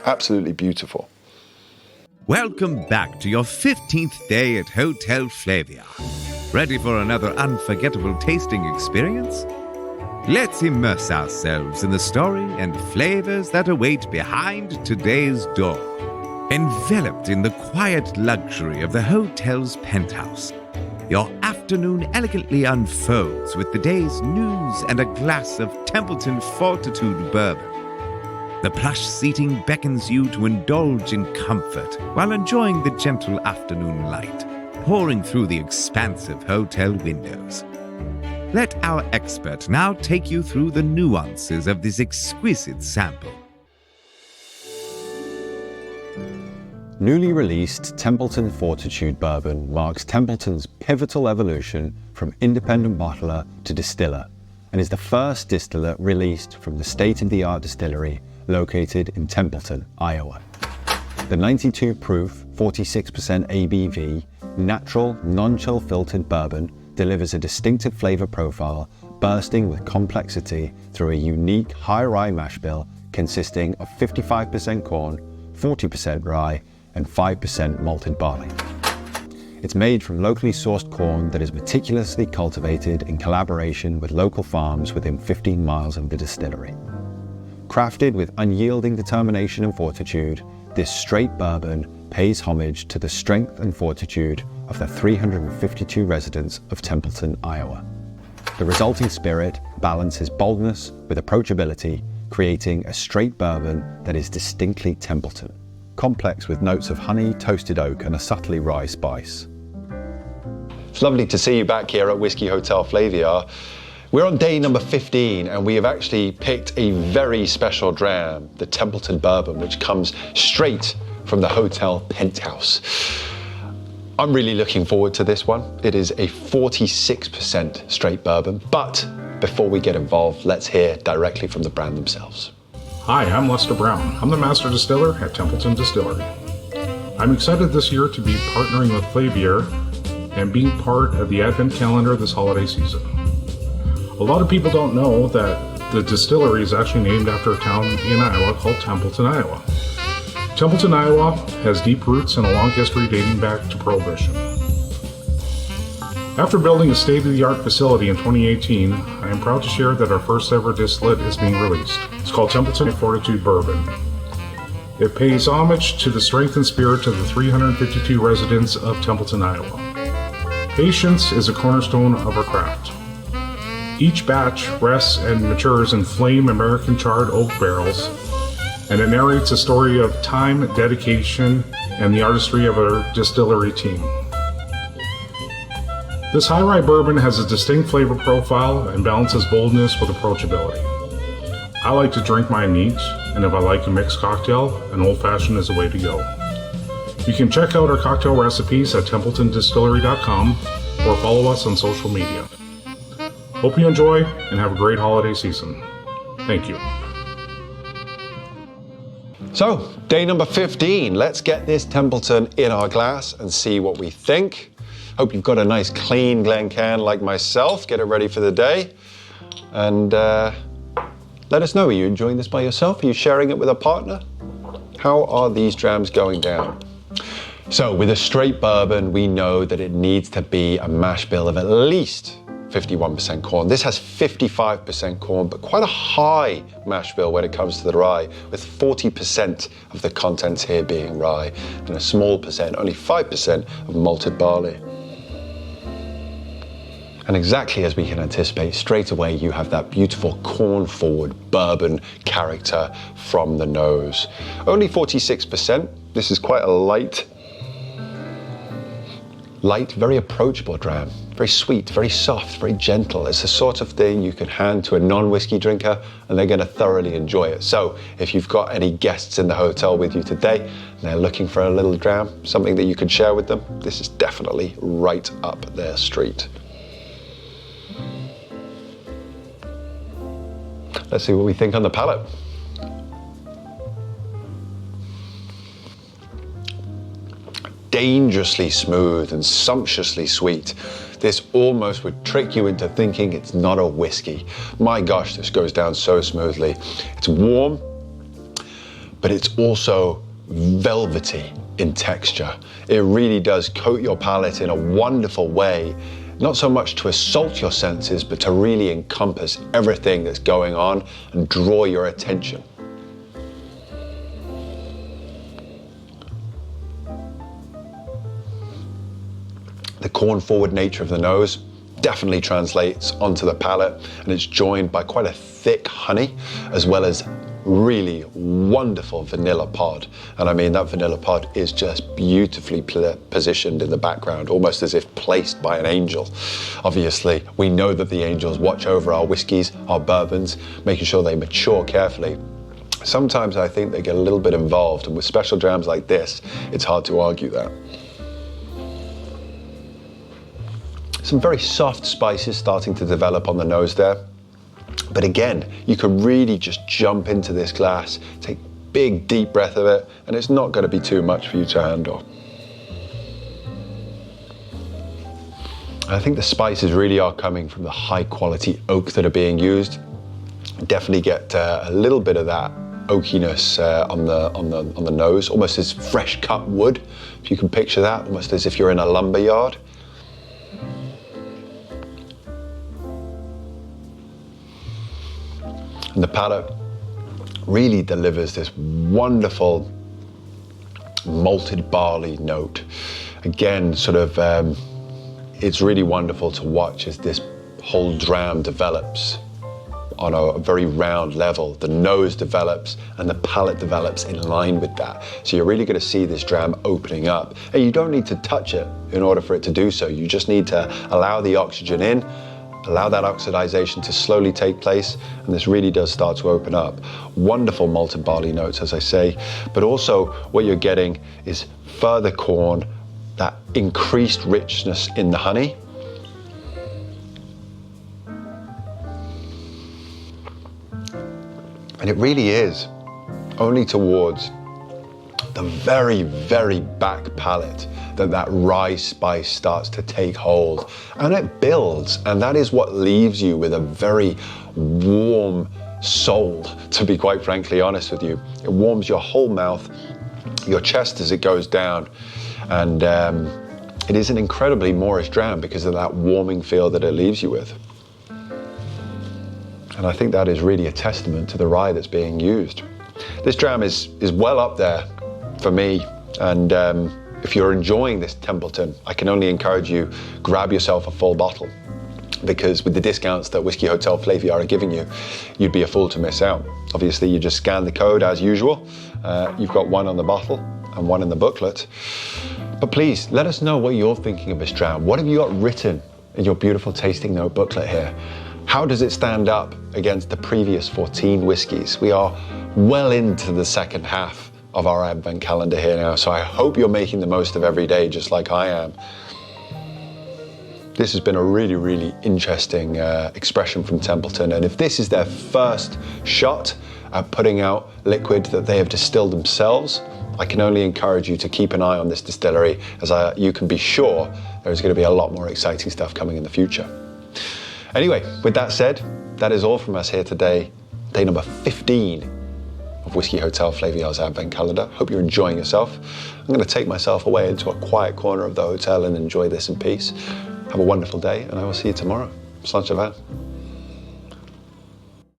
Absolutely beautiful. Welcome back to your 15th day at Hotel Flaviar. Ready for another unforgettable tasting experience? Let's immerse ourselves in the story and flavors that await behind today's door. Enveloped in the quiet luxury of the hotel's penthouse, your afternoon elegantly unfolds with the day's news and a glass of Templeton Fortitude Bourbon. The plush seating beckons you to indulge in comfort while enjoying the gentle afternoon light pouring through the expansive hotel windows. Let our expert now take you through the nuances of this exquisite sample. Newly released Templeton Fortitude Bourbon marks Templeton's pivotal evolution from independent bottler to distiller, and is the first distiller released from the state-of-the-art distillery located in Templeton, Iowa. The 92 proof, 46% ABV, natural, non-chill filtered bourbon delivers a distinctive flavor profile bursting with complexity through a unique high rye mash bill consisting of 55% corn, 40% rye, and 5% malted barley. It's made from locally sourced corn that is meticulously cultivated in collaboration with local farms within 15 miles of the distillery. Crafted with unyielding determination and fortitude, this straight bourbon pays homage to the strength and fortitude of the 352 residents of Templeton, Iowa. The resulting spirit balances boldness with approachability, creating a straight bourbon that is distinctly Templeton, complex with notes of honey, toasted oak, and a subtly rye spice. It's lovely to see you back here at Whiskey Hotel Flaviar. We're on day number 15 and we have actually picked a very special dram, the Templeton Bourbon, which comes straight from the hotel penthouse. I'm really looking forward to this one. It is a 46% straight bourbon, but before we get involved, let's hear directly from the brand themselves. Hi, I'm Lester Brown. I'm the Master Distiller at Templeton Distillery. I'm excited this year to be partnering with Flaviar and being part of the Advent Calendar this holiday season. A lot of people don't know that the distillery is actually named after a town in Iowa called Templeton, Iowa. Templeton, Iowa has deep roots and a long history dating back to Prohibition. After building a state-of-the-art facility in 2018, I am proud to share that our first ever distillate is being released. It's called Templeton Fortitude Bourbon. It pays homage to the strength and spirit of the 352 residents of Templeton, Iowa. Patience is a cornerstone of our craft. Each batch rests and matures in flame American charred oak barrels, and it narrates a story of time, dedication, and the artistry of our distillery team. This high rye bourbon has a distinct flavor profile and balances boldness with approachability. I like to drink mine neat, and if I like a mixed cocktail, an old-fashioned is the way to go. You can check out our cocktail recipes at templetondistillery.com or follow us on social media. Hope you enjoy and have a great holiday season. Thank you. So, day number 15. Let's get this Templeton in our glass and see what we think. Hope you've got a nice clean Glencairn like myself. Get it ready for the day. And let us know, are you enjoying this by yourself? Are you sharing it with a partner? How are these drams going down? So with a straight bourbon, we know that it needs to be a mash bill of at least 51% corn. This has 55% corn, but quite a high mash bill when it comes to the rye, with 40% of the contents here being rye, and a small percent, only 5% of malted barley. And exactly as we can anticipate, straight away you have that beautiful corn-forward bourbon character from the nose. Only 46%. This is quite a light, very approachable dram. Very sweet, very soft, very gentle. It's the sort of thing you can hand to a non-whiskey drinker and they're gonna thoroughly enjoy it. So if you've got any guests in the hotel with you today and they're looking for a little dram, something that you could share with them, this is definitely right up their street. Let's see what we think on the palate. Dangerously smooth and sumptuously sweet. This almost would trick you into thinking it's not a whiskey. My gosh, this goes down so smoothly. It's warm, but it's also velvety in texture. It really does coat your palate in a wonderful way, not so much to assault your senses, but to really encompass everything that's going on and draw your attention. The corn-forward nature of the nose definitely translates onto the palate, and it's joined by quite a thick honey, as well as really wonderful vanilla pod. And I mean, that vanilla pod is just beautifully positioned in the background, almost as if placed by an angel. Obviously, we know that the angels watch over our whiskies, our bourbons, making sure they mature carefully. Sometimes I think they get a little bit involved, and with special drams like this, it's hard to argue that. Some very soft spices starting to develop on the nose there. But again, you can really just jump into this glass, take a big deep breath of it, and it's not going to be too much for you to handle. I think the spices really are coming from the high quality oak that are being used. Definitely get a little bit of that oakiness on the nose, almost as fresh cut wood, if you can picture that, almost as if you're in a lumber yard. And the palate really delivers this wonderful malted barley note. Again, sort of, it's really wonderful to watch as this whole dram develops on a very round level. The nose develops and the palate develops in line with that. So you're really going to see this dram opening up. And you don't need to touch it in order for it to do so. You just need to allow the oxygen in, allow that oxidization to slowly take place, and this really does start to open up. Wonderful malted barley notes, as I say, but also what you're getting is further corn, that increased richness in the honey. And it really is only towards the very, very back palate that rye spice starts to take hold, and it builds, and that is what leaves you with a very warm soul, to be quite frankly honest with you. It warms your whole mouth, your chest as it goes down, and it is an incredibly Moorish dram because of that warming feel that it leaves you with. And I think that is really a testament to the rye that's being used. This dram is well up there for me, and if you're enjoying this Templeton, I can only encourage you, grab yourself a full bottle, because with the discounts that Whiskey Hotel Flaviar are giving you, you'd be a fool to miss out. Obviously, you just scan the code as usual. You've got one on the bottle and one in the booklet. But please, let us know what you're thinking of this dram. What have you got written in your beautiful tasting note booklet here? How does it stand up against the previous 14 whiskies? We are well into the second half of our Advent calendar here now, so I hope you're making the most of every day just like I am. This has been a really, really interesting expression from Templeton, and if this is their first shot at putting out liquid that they have distilled themselves, I can only encourage you to keep an eye on this distillery, as you can be sure there's going to be a lot more exciting stuff coming in the future. Anyway, with that said, that is all from us here today, day number 15 of Whiskey Hotel Flaviar's Advent Calendar. Hope you're enjoying yourself. I'm going to take myself away into a quiet corner of the hotel and enjoy this in peace. Have a wonderful day, and I will see you tomorrow. Slán Siobhan.